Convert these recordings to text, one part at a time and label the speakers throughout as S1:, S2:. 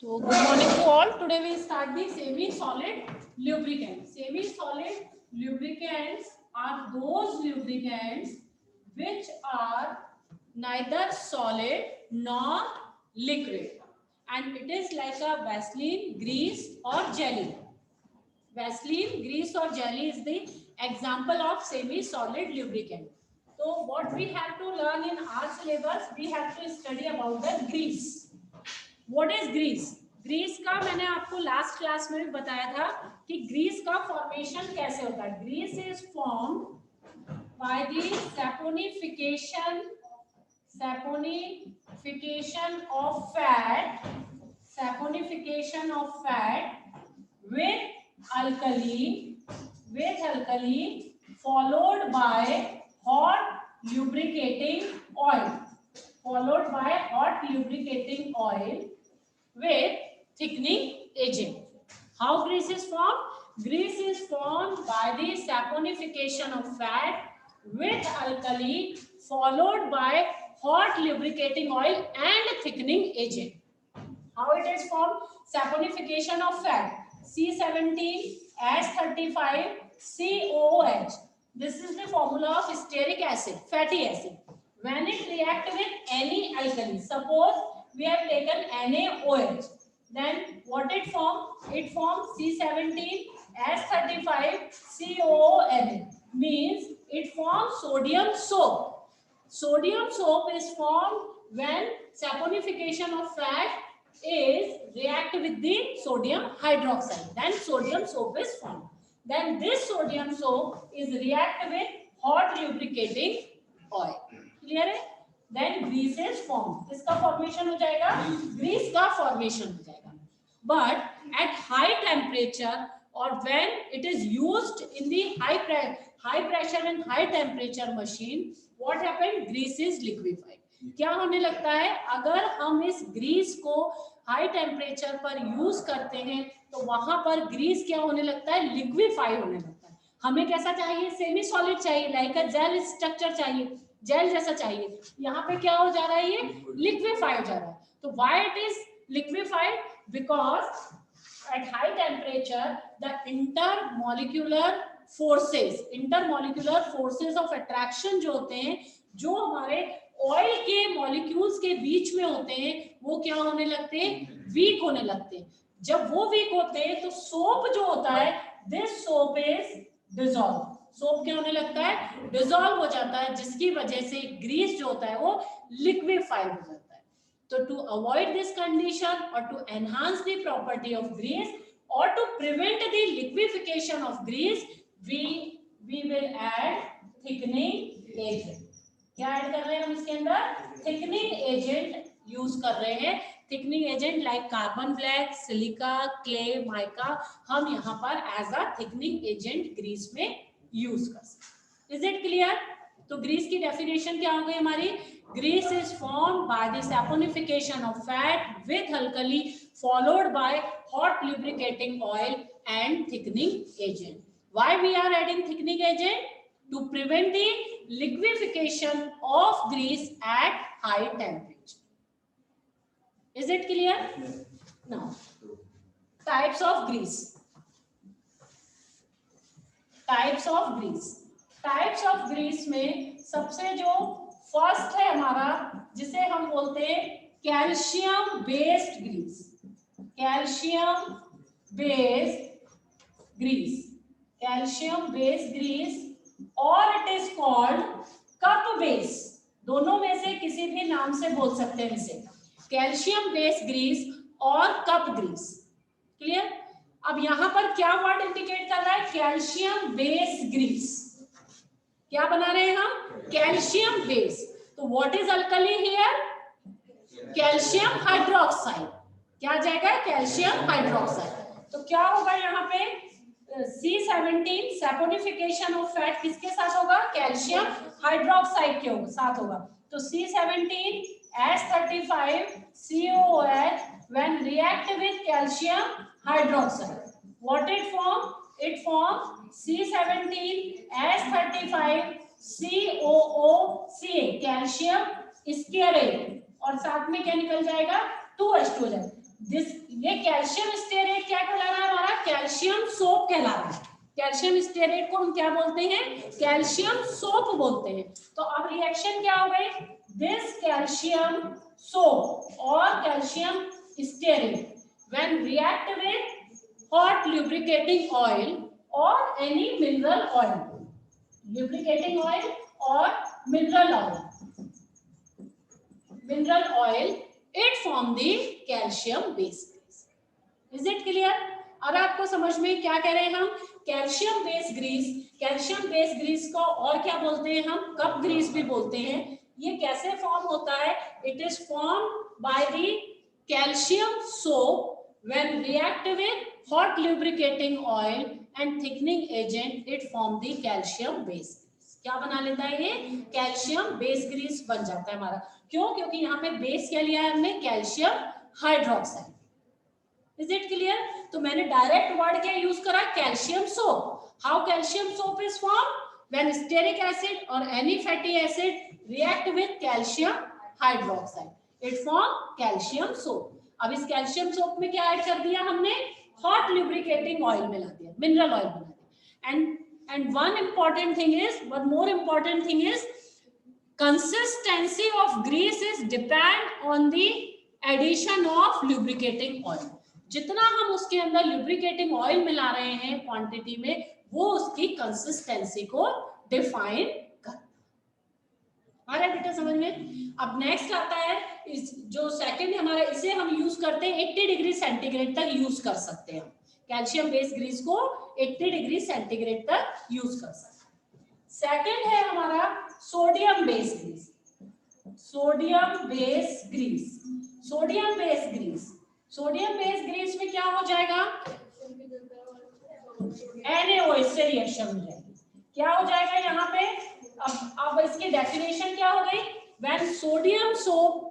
S1: So good morning to all. Today we start the semi-solid lubricants. Semi-solid lubricants are those lubricants which are neither solid nor liquid, and it is like a Vaseline, grease or jelly. Vaseline, grease or jelly is the example of semi-solid lubricant. So what we have to learn in our syllabus, we have to study about the grease. What is grease? Grease का मैंने आपको last class में भी बताया था कि Greece का formation कैसे होता है. Grease is formed by the saponification of fat with alkali followed by hot lubricating oil with thickening agent. How grease is formed? Grease is formed by the saponification of fat with alkali followed by hot lubricating oil and thickening agent. How it is formed? Saponification of fat, C17H35 COOH. This is the formula of stearic acid, fatty acid. When it react with any alkali, suppose we have taken NaOH, then what it forms? It forms C17H35 COONA, means it forms sodium soap. Sodium soap is formed when saponification of fat is react with the sodium hydroxide, then sodium soap is formed. Then this sodium soap is react with hot lubricating oil. Clear है? Then grease is formed. किसका formation हो जाएगा? Greece का formation हो जाएगा. But at high temperature or when it is used in the high pressure and high temperature machine, what happened? Grease is liquefied. क्या होने लगता है? अगर हम इस ग्रीस को हाई टेम्परेचर पर यूज करते हैं तो वहां पर ग्रीस क्या होने लगता है? लिक्विफाई होने लगता है. हमें कैसा चाहिए? सेमी सॉलिड चाहिए, लाइक अ जेल स्ट्रक्चर चाहिए, जेल जैसा चाहिए. यहाँ पे क्या हो जा रहा है? ये लिक्विफाई हो जा रहा है. तो why it is liquefied? Because at high temperature the intermolecular forces of attraction जो होते हैं, जो हमारे ऑयल के मॉलिक्यूल्स के बीच में होते हैं, वो क्या होने लगते हैं? वीक होने लगते हैं. जब वो वीक होते हैं तो सोप जो होता है, this soap is dissolve. Soap क्या होने लगता है? डिसॉल्व हो जाता है, जिसकी वजह से ग्रीस जो होता है वो लिक्विफाइड हो जाता है. तो टू अवॉइड दिस कंडीशन और to enhance the property of grease और to prevent the liquefaction of grease, we will add thickening agent. क्या ऐड कर रहे हैं हम इसके अंदर? थिकनिंग एजेंट यूज कर रहे हैं. Thickening agent like carbon black, silica, clay, mica, हम यहाँ पर as a thickening agent grease में यूज कर सकते. Is it clear? तो ग्रीस की डेफिनेशन क्या हो गई हमारी? Grease is formed by the saponification of fat with alkali followed by hot lubricating oil and thickening agent. Why we are adding thickening agent? To prevent the liquefaction of grease at high temperature. Is it clear? Yes. Now, types of grease. Types of grease में सबसे जो first है हमारा, जिसे हम बोलते हैं calcium based grease. Calcium based grease और it is called cup base. दोनों में से किसी भी नाम से बोल सकते हैं इसे, कैल्शियम बेस ग्रीस और कप ग्रीस. क्लियर? अब यहां पर क्या वर्ड इंडिकेट कर रहा है? Calcium base grease. क्या बना रहे हैं हम? Calcium base. तो what is alkali here? Calcium hydroxide. क्या आ जाएगा? Calcium hydroxide. तो क्या होगा यहाँ पे? C17 सैपोनिफिकेशन ऑफ फैट किसके साथ होगा? कैल्शियम हाइड्रोक्साइड के साथ होगा. तो C17H35 COOH when react with calcium hydroxide, what it form? It form C17H35 COOCA, calcium stearate, और साथ में क्या निकल जाएगा? 2H2 हो जाएगा. ये कैल्शियम स्टेरेट क्या कहला रहा है हमारा, कैल्शियम सोप कहला रहा है। कैल्शियम स्टेरेट को हम क्या बोलते हैं, कैल्शियम सोप बोलते हैं। तो अब रिएक्शन क्या हो गई, दिस कैल्शियम सोप और calcium stearate when react with hot lubricating oil or any mineral oil, lubricating oil or mineral oil, it form the calcium base grease. Is it clear? अब आपको समझ में क्या कह रहे हैं हम, calcium base grease, calcium base grease को और क्या बोलते हैं हम, कप ग्रीस भी बोलते हैं। ये कैसे फॉर्म होता है, it is form by the calcium soap when react with hot lubricating oil and thickening agent, it form the calcium base grease. क्या बना लेता है ये, कैल्शियम बेस ग्रीस बन जाता है हमारा। क्यों, क्योंकि यहाँ पे बेस क्या लिया है हमने, calcium hydroxide. Is it clear? तो मैंने डायरेक्ट वर्ड क्या यूज करा, calcium soap. How calcium soap is form, when stearic acid और any fatty acid react with calcium hydroxide, it form calcium soap. अब इस कैल्शियम सोप में क्या add कर दिया हमने, हॉट lubricating ऑयल मिला दिया, मिनरल ऑयल मिला दिया। and one important thing is, one more important thing is, consistency of grease is depend on the addition of lubricating oil. जितना हम उसके अंदर lubricating oil मिला रहे हैं क्वांटिटी में, वो उसकी कंसिस्टेंसी को डिफाइन करता है। आ रहा है बेटा समझ में? अब नेक्स्ट आता है इस जो सेकंड हमारा, इसे हम यूज करते हैं 80 डिग्री सेंटीग्रेड तक यूज कर सकते हैं। कैल्शियम बेस ग्रीस को 80 डिग्री सेंटीग्रेड तक यूज कर सकते हैं। सेकंड है हमारा sodium base grease. Sodium base grease, sodium base grease, sodium base grease में क्या हो जाएगा, NaOH से रिएक्शन हो जाएगी। क्या हो जाएगा यहाँ पे, अब इसकी डेफिनेशन क्या हो गई, when sodium soap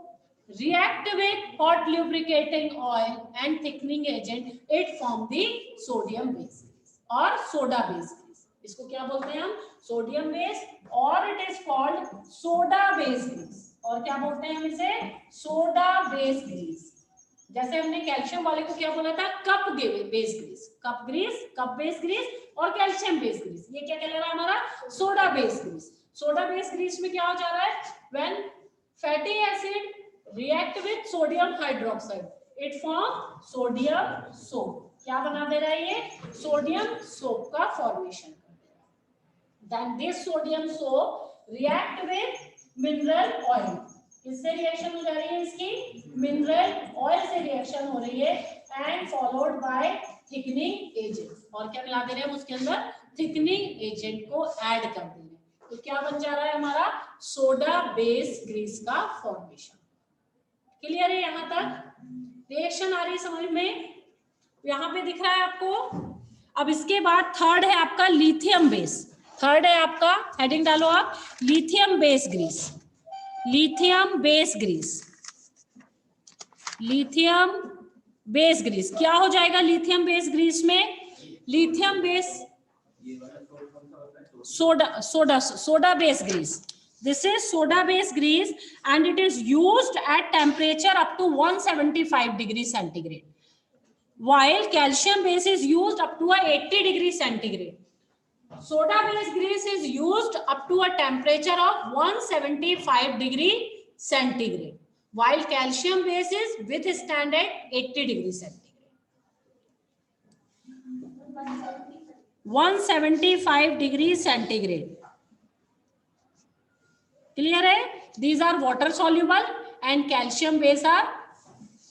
S1: react with hot lubricating oil and thickening agent, it form the sodium base grease or soda base grease. इसको क्या बोलते हैं हम, सोडियम बेस, और it is called soda base grease. और क्या बोलते हैं हम इसे, सोडा बेस ग्रीस। जैसे हमने कैल्शियम वाले को क्या बोला था, cup base grease, cup grease, cup base grease और कैल्शियम बेस ग्रीस। ये क्या कहला रहा है हमारा, soda base grease. Soda base grease में क्या हो जा रहा है, when fatty acid react with sodium hydroxide, it form sodium soap। क्या बना दे रहा है ये, सोडियम सोप का फॉर्मेशन कर दे रहा है। Then this sodium soap react with mineral oil, किससे रिएक्शन हो जा रही है इसकी, मिनरल ऑयल से रिएक्शन हो रही है, and followed by thickening agent. और क्या मिला दे रहे हैं हम उसके अंदर, थिकनिंग एजेंट को ऐड कर दे रहे हैं। तो क्या बन जा रहा है हमारा, सोडा बेस ग्रीस का फॉर्मेशन। क्लियर है यहाँ तक, रिएक्शन आ रही है समझ में, यहाँ पे दिख रहा है आपको। अब इसके बाद थर्ड है आपका लिथियम बेस। थर्ड है आपका, हेडिंग डालो आप, lithium base grease. Lithium base grease, lithium base grease क्या हो जाएगा लिथियम बेस ग्रीस में, lithium base soda base grease. This is soda base grease and it is used at temperature up to 175 degrees centigrade, while calcium base is used up to 80 degrees centigrade. Soda base grease is used up to a temperature of 175 degree centigrade, while calcium base is withstand at 80 degrees centigrade. 175 degree centigrade. Clear है? These are water soluble and calcium base are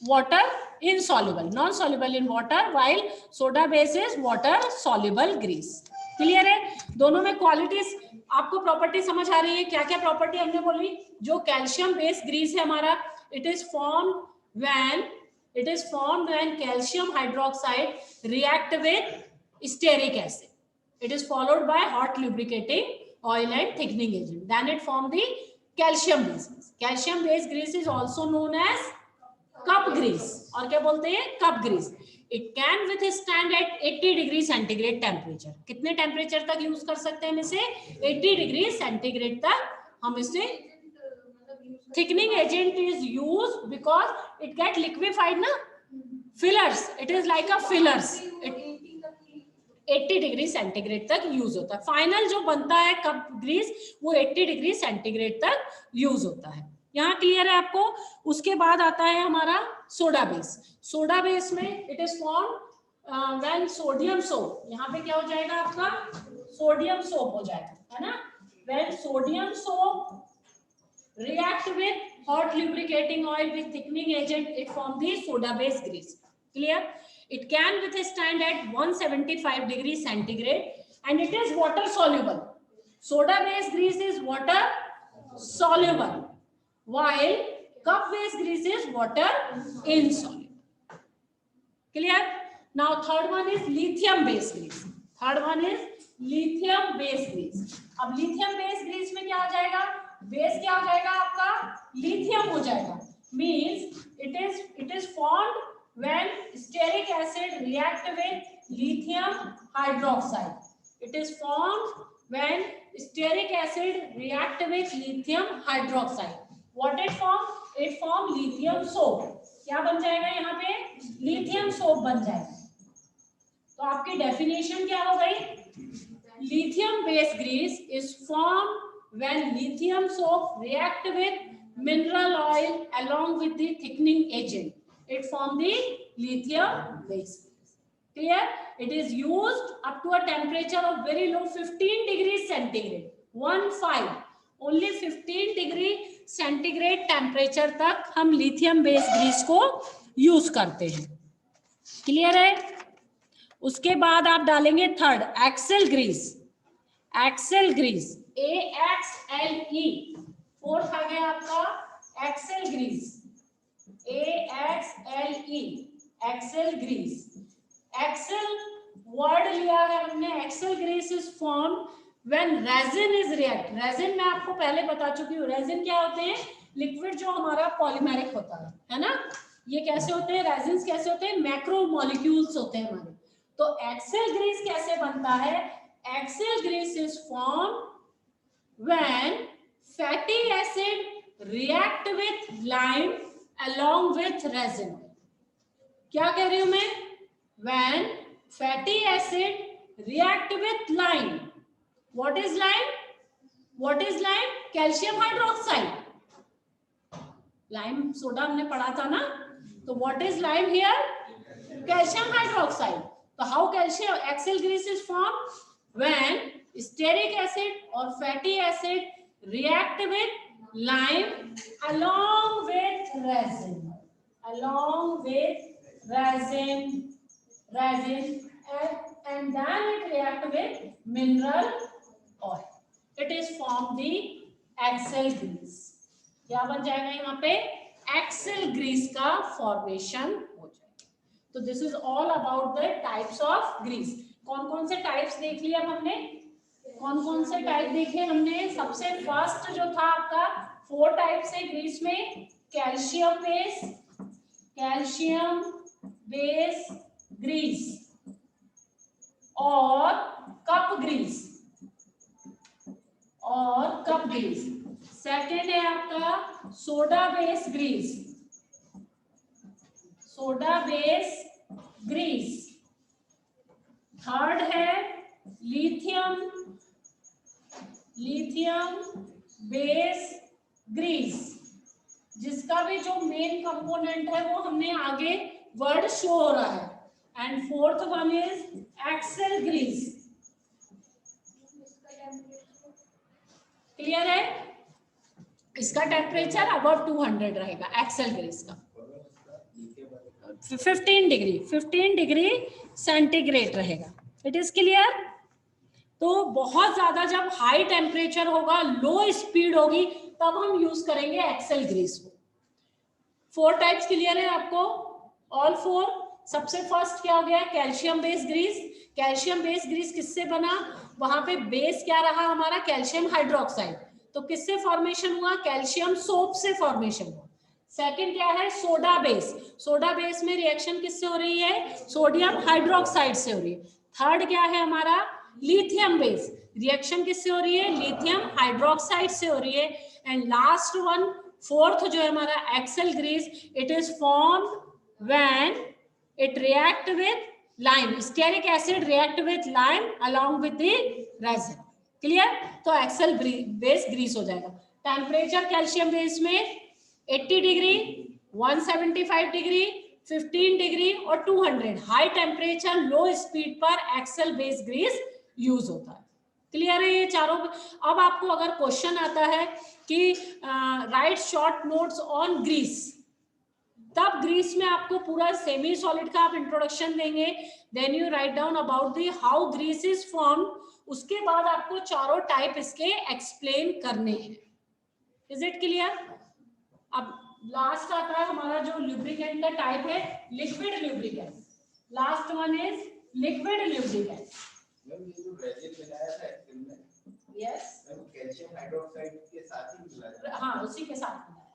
S1: water insoluble, non soluble in water, while soda base is water soluble grease. Clear है? दोनों में qualities आपको property समझ आ रही है? क्या क्या प्रॉपर्टी हमने बोली? जो कैल्शियम बेस ग्रीस है हमारा, it is formed when calcium hydroxide react with stearic acid. It is followed by hot lubricating oil and thickening agent. Then it form the calcium base grease. Calcium base grease is also known as cup grease. और क्या बोलते हैं? cup grease. It can withstand at 80 degree centigrade temperature. कितने temperature तक use कर सकते हैं इसे? 80 डिग्री सेंटीग्रेड तक हम इसे, thickening agent is used because it get liquefied ना, fillers, it is like a fillers, 80 degree centigrade तक यूज होता है। फाइनल जो बनता है कप ग्रीस वो 80 डिग्री सेंटीग्रेड तक यूज होता है। यहाँ क्लियर है आपको? उसके बाद आता है हमारा सोडा बेस। सोडा बेस में it is form when sodium soap, यहाँ पे क्या हो जाएगा आपका सोडियम सोप हो जाएगा, है ना। When sodium soap react with hot lubricating oil with thickening agent, it form the soda base grease. Clear? It can withstand at 175 degrees centigrade and it is water soluble. Soda base grease is water soluble while cup base grease is water insoluble. Clear? Now third one is lithium base grease. Third one is lithium base grease. अब lithium base grease में क्या हो जाएगा? Base क्या हो जाएगा आपका? Lithium हो जाएगा। Means it is formed when stearic acid react with lithium hydroxide. It is formed when stearic acid react with lithium hydroxide. What it form? It form lithium soap. क्या बन जाएगा यहाँ पे? लिथियम सोप बन जाएगा। तो आपकी डेफिनेशन क्या हो गई? Lithium base grease is form when lithium soap react with mineral oil along with the thickening agent, it form the lithium base. Clear? It is used up to a temperature of very low 15 degrees centigrade, 15 only 15 degree centigrade temperature तक हम lithium base grease को use करते हैं। Clear है? उसके बाद आप डालेंगे third axle grease. Axle grease AXLE, fourth आ गया आपका axle grease, AXLE, axle grease. Axle word लिया है हमने। Axle grease is form when resin is react. Resin मैं आपको पहले बता चुकी हूँ, रेजिन क्या होते हैं? लिक्विड जो हमारा पॉलीमेरिक होता है ना। ये कैसे होते हैं? रेजिन्स कैसे होते हैं? मैक्रो मॉलिक्यूल्स होते हैं हमारे। तो एक्सेल ग्रीस कैसे बनता है? Axial grease is formed when fatty acid react with lime along with resin. क्या कह रही हूं मैं? When fatty acid react with lime. What is lime? What is lime? Calcium hydroxide. Lime soda हमने पढ़ा था ना। तो what is lime here? Calcium hydroxide. So how calcium axial grease is formed? When stearic acid or fatty acid react with lime along with resin, and then it react with mineral oil. It is formed the axial grease. क्या बन जाएगा यहाँ पे? Excel Greece का formation हो जाएगा। तो this is all about the types of grease. कौन कौन से टाइप्स देख लिए अब हमने? कौन कौन से टाइप देखे हमने? सबसे फर्स्ट जो था आपका 4 टाइप्स है ग्रीस में। कैल्शियम बेस ग्रीस और कप ग्रीस। सेकेंड है आपका सोडा बेस ग्रीस। थर्ड है लिथियम बेस ग्रीस, जिसका भी जो मेन कंपोनेंट है वो हमने आगे वर्ड शो हो रहा है। And fourth one is axle grease. Clear है? इसका टेम्परेचर अबाउट 200 रहेगा एक्सेल ग्रीस का। 15 डिग्री सेंटीग्रेड रहेगा। It is clear? तो बहुत ज्यादा जब हाई टेम्परेचर होगा, लो स्पीड होगी, तब हम यूज करेंगे एक्सेल ग्रीस को। 4 टाइप्स क्लियर है आपको? ऑल 4। सबसे फर्स्ट क्या हो गया? Calcium base grease. Calcium base grease किससे बना? वहां पे बेस क्या रहा हमारा? Calcium hydroxide. तो किससे फॉर्मेशन हुआ? कैल्शियम सोप से फॉर्मेशन हुआ। सेकंड क्या है? Soda base. सोडा बेस में रिएक्शन किससे हो रही है? सोडियम हाइड्रोक्साइड से हो रही है। थर्ड क्या है हमारा? Lithium base. रिएक्शन किससे हो रही है? लिथियम हाइड्रोक्साइड से हो रही है। एंड लास्ट वन, फोर्थ जो है हमारा axle grease, it is formed when it react with lime. Stearic acid react with lime along with the resin. Clear? तो एक्सेल बेस ग्रीस हो जाएगा. टेम्परेचर कैल्शियम बेस में 80 डिग्री, 175 डिग्री, 15 डिग्री और 200 high temperature low speed पर Excel base Greece use होता है. Clear है ये चारों? अब आपको अगर क्वेश्चन आता है कि write short notes on grease, तब ग्रीस में आपको पूरा सेमी सॉलिड का आप इंट्रोडक्शन देंगे. Then you write down about the how grease is form. उसके बाद आपको चारों टाइप इसके एक्सप्लेन करने हैं. Is it clear? अब लास्ट आता है हमारा जो लुब्रिकेंट का टाइप है, liquid lubricant. Last one is liquid lubricant.
S2: Ma'am ये जो रेजिन मिलाया था एक्सेल में,
S1: यस,
S2: मैम कैल्शियम हाइड्रोक्साइड के साथ ही मिलाया था.
S1: हाँ उसी के साथ मिलाया.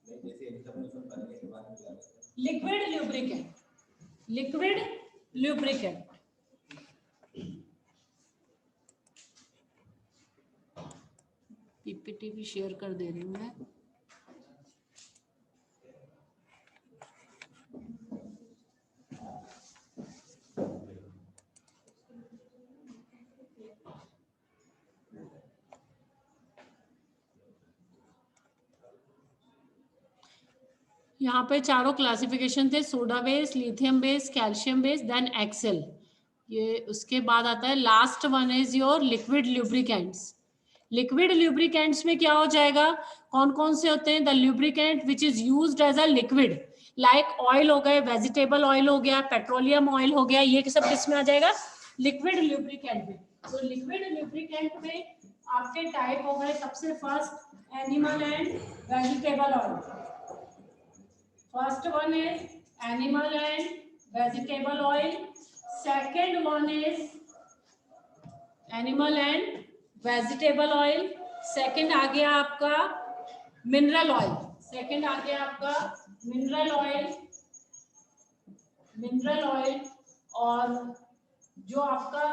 S2: नहीं जैसे इनकम बनने के बाद मिलाया था.
S1: Liquid lubricant, liquid lubricant. PPT भी शेयर कर दे रही हूँ मैं. यहाँ पे चारों क्लासिफिकेशन थे, soda base, lithium base, calcium base, then axle. ये उसके बाद आता है last one is your liquid lubricants. Liquid lubricants में क्या हो जाएगा, कौन कौन से होते हैं? The lubricant which is used as a liquid, like oil हो गए, वेजिटेबल ऑयल हो गया, पेट्रोलियम ऑयल हो गया, ये सब किस में आ जाएगा? लिक्विड लुब्रिकेंट में. तो लिक्विड लुब्रिकेंट में आपके टाइप हो गए, सबसे first animal and vegetable oil. First one is animal and vegetable oil. Second one is animal and vegetable oil. Second आ गया आपका मिनरल ऑयल. सेकंड आ गया आपका मिनरल ऑयल, मिनरल ऑयल. और जो आपका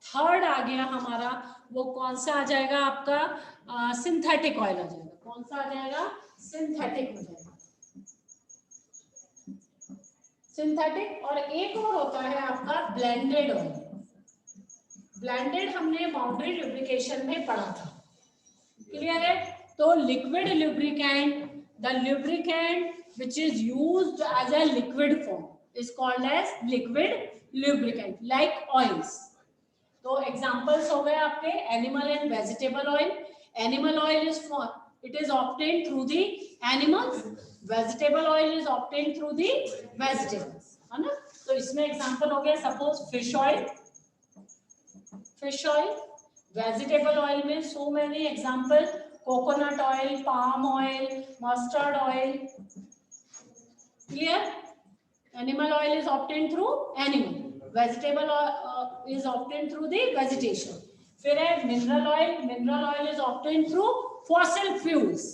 S1: थर्ड आ गया हमारा, वो कौन सा आ जाएगा आपका? सिंथेटिक ऑयल आ जाएगा. कौन सा आ जाएगा? सिंथेटिक हो जाएगा, सिंथेटिक. और एक और होता है आपका ब्लेंडेड ऑयल. ब्लेंडेड हमने बाउंड्री लुब्रिकेशन में पढ़ा था. क्लियर है? तो liquid lubricant, the lubricant which is used as a liquid form is called as liquid lubricant like oils. तो examples हो गए आपके animal and vegetable oil. Animal oil is for it is obtained through the animals, vegetable oil is obtained through the vegetables, है ना? तो इसमें example हो गया suppose fish oil, fish oil. vegetable oil में so many example, coconut oil, palm oil, mustard oil. Clear? Animal oil is obtained through animal, vegetable oil is obtained through the vegetation. फिर है mineral oil. mineral oil is obtained through fossil fuels.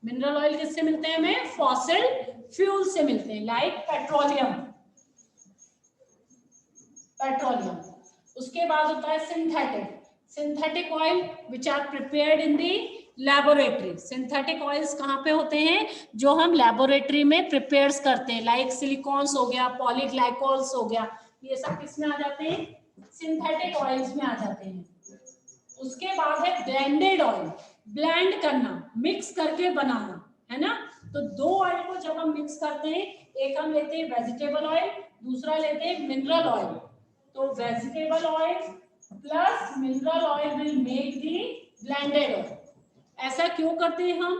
S1: mineral oil किससे मिलते हैं हमें? fossil fuel से मिलते हैं, like petroleum, petroleum. उसके बाद होता है synthetic, synthetic oil which are prepared in the laboratory. Synthetic oils कहाँ पे होते हैं? जो हम लैबोरेटरी में प्रिपेयर्स करते हैं, लाइक सिलिकॉन्स हो गया, पॉलीग्लाइकोल्स हो गया, ये सब किस में आ जाते हैं? सिंथेटिक ऑयल्स में आ जाते हैं. उसके बाद है ब्लेंडेड ऑयल. ब्लेंड करना, मिक्स करके बनाना, है ना? तो दो ऑयल को जब हम मिक्स करते हैं, एक हम लेते हैं वेजिटेबल ऑयल, दूसरा लेते हैं मिनरल ऑयल. तो vegetable oil plus mineral oil will make the blended oil. ऐसा क्यों करते हैं हम?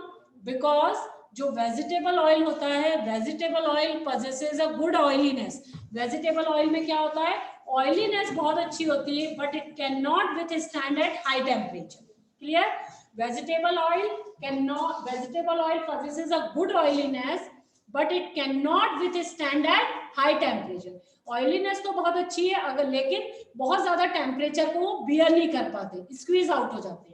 S1: बिकॉज जो वेजिटेबल ऑयल होता है, vegetable oil possesses a good oiliness. Vegetable oil में क्या होता है? ऑयलीनेस बहुत अच्छी होती है, but it can not withstand at high temperature. Clear? Vegetable oil can not, vegetable oil possesses a good oiliness, but it can not withstand at high temperature. Oiliness तो बहुत अच्छी है अगर, लेकिन बहुत ज्यादा टेम्परेचर को बियर नहीं कर पाते, स्क्वीज आउट हो जाते हैं.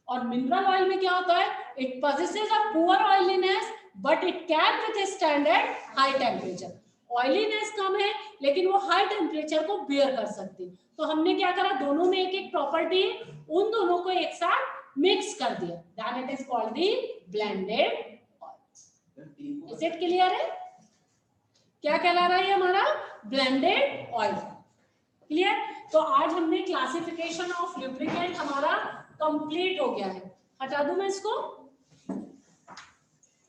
S1: और मिनरल ऑयल में क्या होता है? It possesses a poor oiliness but it can withstand at high temperature. Oiliness कम है लेकिन वो हाई टेम्परेचर को बियर कर सकती है. तो हमने क्या करा? दोनों में एक एक प्रॉपर्टी है, उन दोनों को एक साथ मिक्स कर दिया. That it is called the blended oil. Is it clear है? क्या कहला रहा है ये हमारा? Blended oil. क्लियर? तो आज हमने क्लासिफिकेशन ऑफ लुब्रिकेंट हमारा कंप्लीट हो गया है। हटा दूं मैं इसको।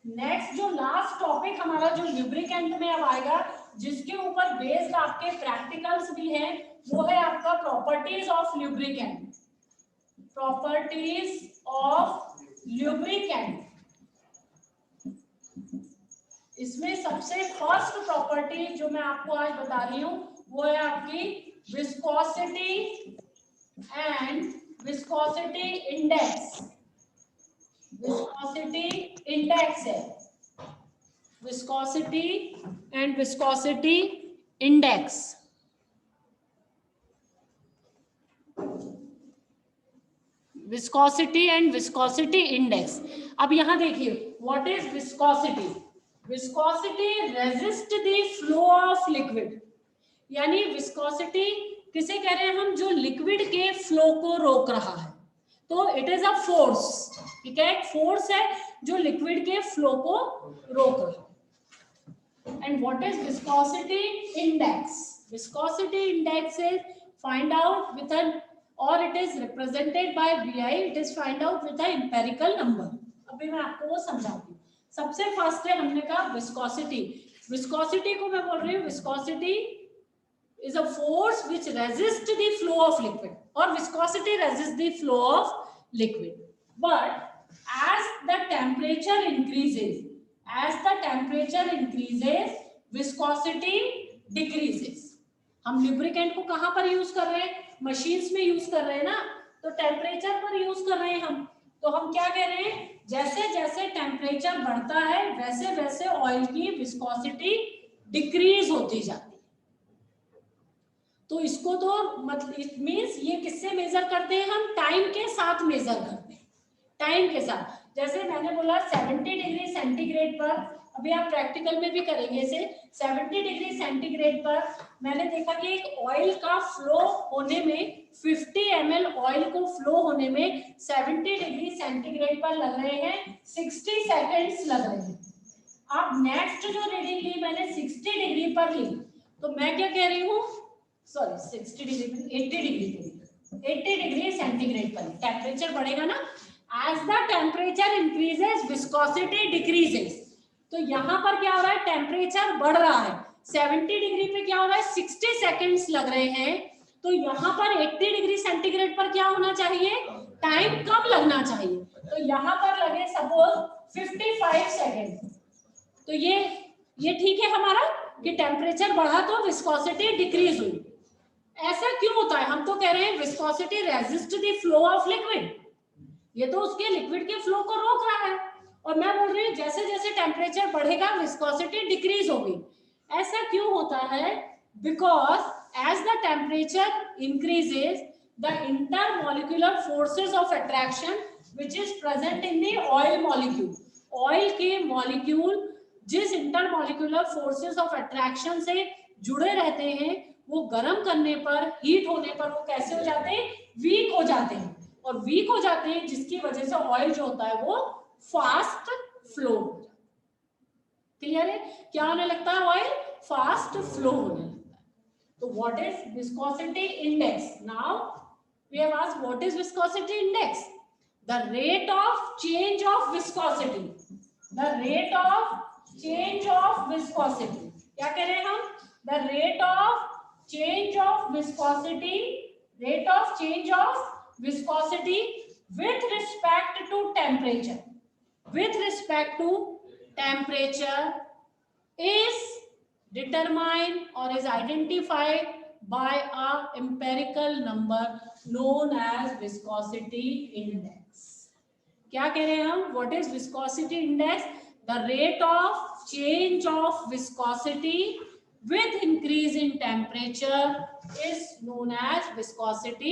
S1: नेक्स्ट जो लास्ट टॉपिक हमारा जो लुब्रिकेंट में अब आएगा, जिसके ऊपर बेस्ड आपके प्रैक्टिकल्स भी हैं, वो है आपका properties of lubricant. Properties of lubricant. इसमें सबसे फर्स्ट प्रॉपर्टी जो मैं आपको आज बता रही हूं वो है आपकी viscosity and viscosity index. Viscosity index है, viscosity and viscosity index. Viscosity and viscosity index. अब यहां देखिए, what is viscosity? Viscosity resist the flow of liquid, यानी विस्कोसिटी किसे कह रहे हैं हम? जो लिक्विड के फ्लो को रोक रहा है। तो इट इज अ फोर्स, ठीक है, एक फोर्स है जो लिक्विड के फ्लो को रोक रहा है। And what is viscosity index? Viscosity index is find out with an, और it is represented by VI, it is find out with a empirical number. अभी मैं आपको वो समझाती हूँ। सबसे फर्स्ट है, हमने कहा विस्कोसिटी। विस्कोसिटी को मैं बोल रही हूँ, viscosity is a force which resists the flow of liquid, or viscosity resists the flow of liquid. But as the temperature increases, viscosity decreases. हम lubricant को कहाँ पर यूज कर रहे हैं? मशीन्स में यूज कर रहे हैं ना, तो टेम्परेचर पर यूज कर रहे हैं हम। तो हम क्या कह रहे हैं? जैसे जैसे टेम्परेचर बढ़ता है वैसे वैसे ऑयल की विस्कोसिटी डिक्रीज होती जाती है। तो इसको तो मतलब इट मींस ये किससे मेजर करते हैं हम? टाइम के साथ मेजर करते हैं, टाइम के साथ। जैसे मैंने बोला 70 डिग्री सेंटीग्रेड पर, अभी आप प्रैक्टिकल में भी करेंगे इसे, 70 डिग्री सेंटीग्रेड पर मैंने देखा कि एक ऑयल का फ्लो होने में, 50 ml ऑयल को फ्लो होने में 70 डिग्री सेंटीग्रेड पर लग रहे हैं 60 सेकेंड्स लग रहे हैं। अब नेक्स्ट जो रीडिंग ली मैंने 60 डिग्री पर ली, तो मैं क्या कह रही हूँ? सॉरी 60 डिग्री, 80 डिग्री सेंटीग्रेड पर टेम्परेचर बढ़ेगा ना। As the temperature increases viscosity decreases. तो यहाँ पर क्या हो रहा है? टेम्परेचर बढ़ रहा है। 70 डिग्री पे क्या हो रहा है? 60 सेकेंड्स लग रहे हैं। तो यहाँ पर 80 डिग्री सेंटीग्रेड पर क्या होना चाहिए? टाइम कम लगना चाहिए। तो यहाँ पर लगे सपोज 55 सेकेंड। तो ये ठीक है हमारा कि टेम्परेचर बढ़ा तो विस्कोसिटी डिक्रीज हुई। ऐसा क्यों होता है? हम तो कह रहे हैं viscosity resist the flow of liquid, ये तो उसके लिक्विड के फ्लो को रोक रहा है। और मैं बोल रही हूँ जैसे जैसे टेम्परेचर बढ़ेगा विस्कोसिटी डिक्रीज होगी। ऐसा क्यों होता है? Because as the temperature increases the intermolecular forces of attraction which is present in the oil molecule. Oil के मॉलिक्यूल जिस इंटरमॉलिक्यूलर फोर्सेस ऑफ अट्रैक्शन से जुड़े रहते हैं, वो गर्म करने पर, हीट होने पर वो कैसे हो जाते हैं? वीक हो जाते हैं। और वीक हो जाते हैं जिसकी वजह से ऑयल जो होता है वो फास्ट फ्लो हो जाता है। क्लियर है? क्या होने लगता है? ऑयल फास्ट फ्लो होने लगता है। तो what is viscosity index? Now we have asked what is viscosity index? The rate of change of viscosity, the rate of change of viscosity. क्या कह रहे हैं हम? The rate of change of viscosity, rate of change of viscosity with respect to temperature, with respect to temperature is determined or is identified by a empirical number known as viscosity index. क्या कह रहे हैं हम? What is viscosity index? The rate of change of viscosity with increase in temperature is known as viscosity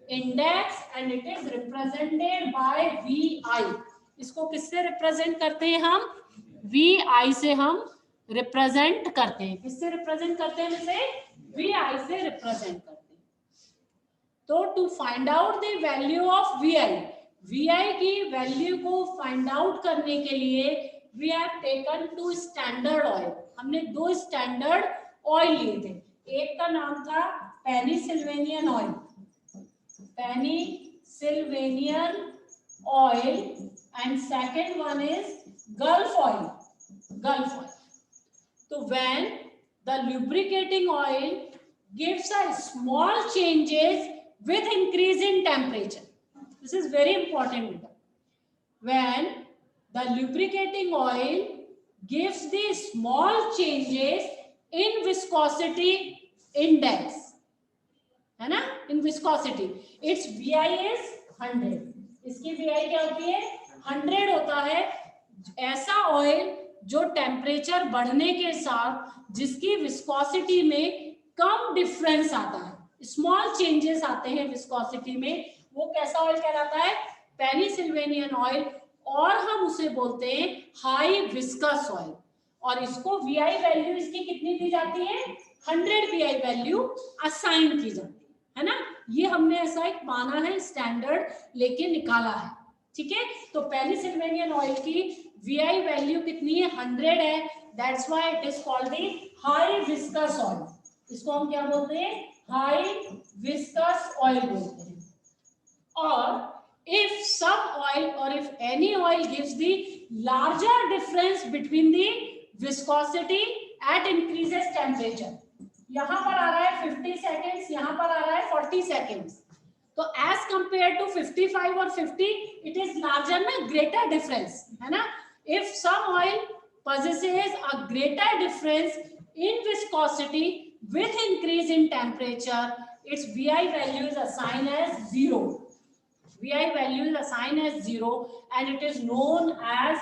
S1: index and it is represented by VI. इसको किससे represent करते हैं हम? VI से हम रिप्रेजेंट करते हैं। किससे रिप्रेजेंट करते हैं? इसे VI से रिप्रेजेंट करते हैं। तो to find out the value of VI की वैल्यू को फाइंड आउट करने के लिए we have taken to standard oil, हमने 2 स्टैंडर्ड ऑयल लिए थे। एक का नाम था Pennsylvanian oil, Pennsylvanian oil, and second one is gulf oil, gulf oil. तो when the lubricating oil gives a small changes with increase in temperature, this is very important. When the lubricating oil gives the small changes in viscosity index, है ना, in viscosity, its VI is 100, इसकी VI क्या होती है, 100 होता है। ऐसा oil जो टेम्परेचर बढ़ने के साथ जिसकी विस्कोसिटी में कम डिफरेंस आता है, स्मॉल चेंजेस आते हैं विस्कोसिटी में, वो कैसा ऑयल कहलाता है, पेनिसिल्वेनियन ऑयल, और हम उसे बोलते हैं हाई विस्कस ऑयल। और इसको VI वैल्यू इसकी कितनी दी जाती है, 100 VI वैल्यू असाइन की जाती है ना। ये हमने ऐसा एक माना है, स्टैंडर्ड लेके निकाला है, ठीक है। तो पेनिसिल्वेनियन ऑयल की VI वैल्यू कितनी है, 100 है, that's why it is called the high viscous oil. इसको हम क्या बोलते हैं, हाई विस्कस ऑयल बोलते हैं। और if some oil or if any oil gives the larger difference between the viscosity at increases temperature, यहाँ पर आ रहा है 50 seconds, यहाँ पर आ रहा है 40 seconds, तो as compared to 55 और 50 it is larger ना, greater difference है ना। If some oil possesses a greater difference in viscosity with increase in temperature, its VI value is assigned as 0. VI value is assigned as 0 and it is known as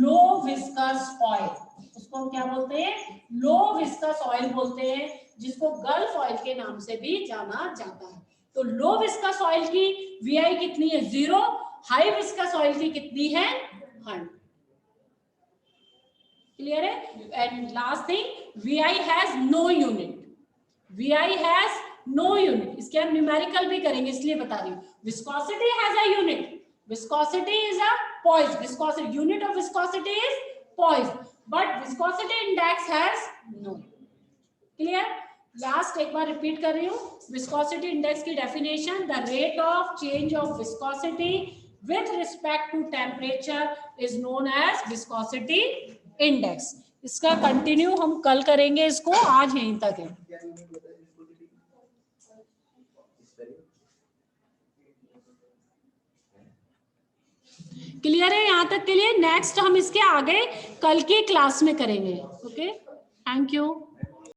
S1: low viscous oil. उसको हम क्या बोलते हैं, low viscous oil बोलते हैं, जिसको gulf oil के नाम से भी जाना जाता है। तो low viscous oil की VI कितनी है, 0, high viscous oil की कितनी है, 100। क्लियर है। And last thing, VI has no unit, VI has no unit, इसके हम न्यूमेरिकल भी करेंगे इसलिए बता रही हूँ। Viscosity has a unit, viscosity is a poise, viscosity unit of viscosity is poise, but viscosity index has no. Clear. Last एक बार रिपीट कर रही हूँ, विस्कोसिटी इंडेक्स की definition, the rate of change of viscosity with respect to temperature is known as viscosity index. इसका continue हम कल करेंगे, इसको आज यहीं तक है। क्लियर है यहाँ तक के लिए। नेक्स्ट हम इसके आगे कल की क्लास में करेंगे। Okay, thank you.